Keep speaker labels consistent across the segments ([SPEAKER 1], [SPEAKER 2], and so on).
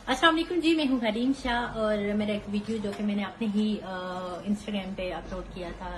[SPEAKER 1] अस्सलाम वालेकुम जी, मैं हूँ हरीम शाह और मेरा एक वीडियो जो कि मैंने अपने ही इंस्टाग्राम पे अपलोड किया था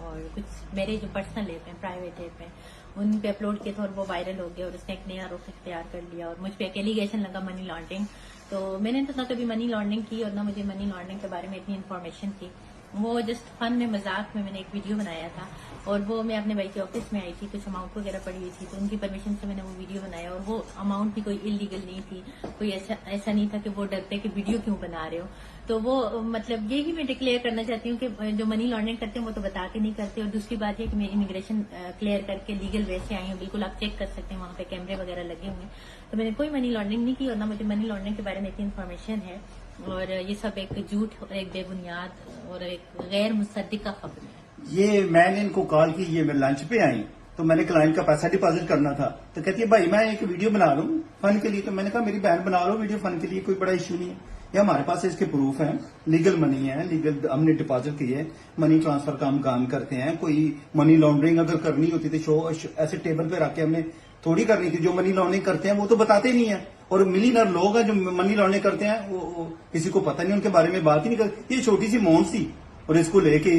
[SPEAKER 1] और कुछ मेरे जो पर्सनल ऐप हैं, प्राइवेट ऐप हैं, उन पे अपलोड किया था और वो वायरल हो गया और उसने एक नया रुख इख्तियार कर लिया और मुझ पे एक एलिगेशन लगा मनी लॉन्ड्रिंग। तो मैंने तो ना कभी मनी लॉन्ड्रिंग की और ना मुझे मनी लॉन्ड्रिंग के बारे में इतनी इन्फॉर्मेशन थी। वो जस्ट फन में, मजाक में मैंने एक वीडियो बनाया था और वो मैं अपने भाई के ऑफिस में आई थी, कुछ अमाउंट वगैरह पड़ी हुई थी तो उनकी परमिशन से मैंने वो वीडियो बनाया और वो अमाउंट भी कोई इलीगल नहीं थी, कोई ऐसा नहीं था कि वो डरते कि वीडियो क्यों बना रहे हो। तो वो मतलब यही मैं डिक्लेयर करना चाहती हूँ कि जो मनी लॉन्ड्रिंग करते हैं वो तो बता के नहीं करते। और दूसरी बात है कि मैं इमिग्रेशन क्लियर करके लीगल वे से आई हूँ, बिल्कुल आप चेक कर सकते हैं, वहां पे कैमरे वगैरह लगे हुए हैं। तो मैंने कोई मनी लॉन्ड्रिंग नहीं की और ना मुझे मनी लॉन्ड्रिंग के बारे में इतनी इन्फॉर्मेशन है और ये सब एक झूठ और एक बेबुनियाद और एक गैर मुसद्दिका खबर है।
[SPEAKER 2] ये मैंने इनको कॉल की, ये मैं लंच पे आई तो मैंने क्लाइंट का पैसा डिपॉजिट करना था तो कहती है भाई मैं एक वीडियो बना लूं फन के लिए। तो मैंने कहा मेरी बहन बना लो वीडियो फन के लिए, कोई बड़ा इश्यू नहीं है। ये हमारे पास इसके प्रूफ हैं, लीगल मनी है, लीगल हमने डिपॉजिट की है, मनी ट्रांसफर का हम काम करते हैं। कोई मनी लॉन्ड्रिंग अगर करनी होती तो शो ऐसे टेबल पे रख के हमने थोड़ी करनी थी। जो मनी लॉन्ड्रिंग करते हैं वो तो बताते नहीं है और मिलीनर लोग हैं जो मनी लॉन्ड्रिंग करते हैं वो किसी को पता नहीं, उनके बारे में बात ही नहीं करते। ये छोटी सी मौन सी और इसको लेके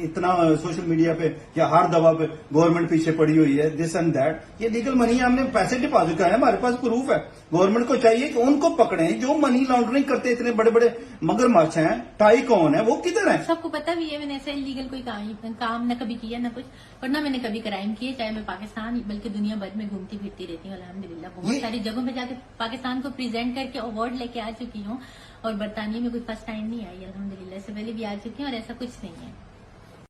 [SPEAKER 2] इतना सोशल मीडिया पे या हर दवा पे गवर्नमेंट पीछे पड़ी हुई है, दिस एंड दैट। ये लीगल मनी है, हमने पैसे डिपॉजिट कराए, हमारे पास प्रूफ है। गवर्नमेंट को चाहिए कि उनको पकड़ें जो मनी लॉन्ड्रिंग करते, इतने बड़े बड़े मगरमच्छ हैं। टाई कौन है, वो किधर है?
[SPEAKER 1] सबको पता भी है मैंने ऐसा इलीगल कोई काम न कभी किया, न कुछ, और न मैंने कभी क्राइम किए। चाहे मैं पाकिस्तान बल्कि दुनिया भर में घूमती फिरती रहती हूँ अल्हम्दुलिल्लाह, बहुत सारी जगहों पे जाके पाकिस्तान को प्रेजेंट करके अवार्ड लेके आ चुकी हूँ और बरतानिया में कोई फर्स्ट टाइम नहीं आई अल्हम्दुलिल्लाह, इससे पहले भी आ चुकी हूँ और ऐसा कुछ नहीं है।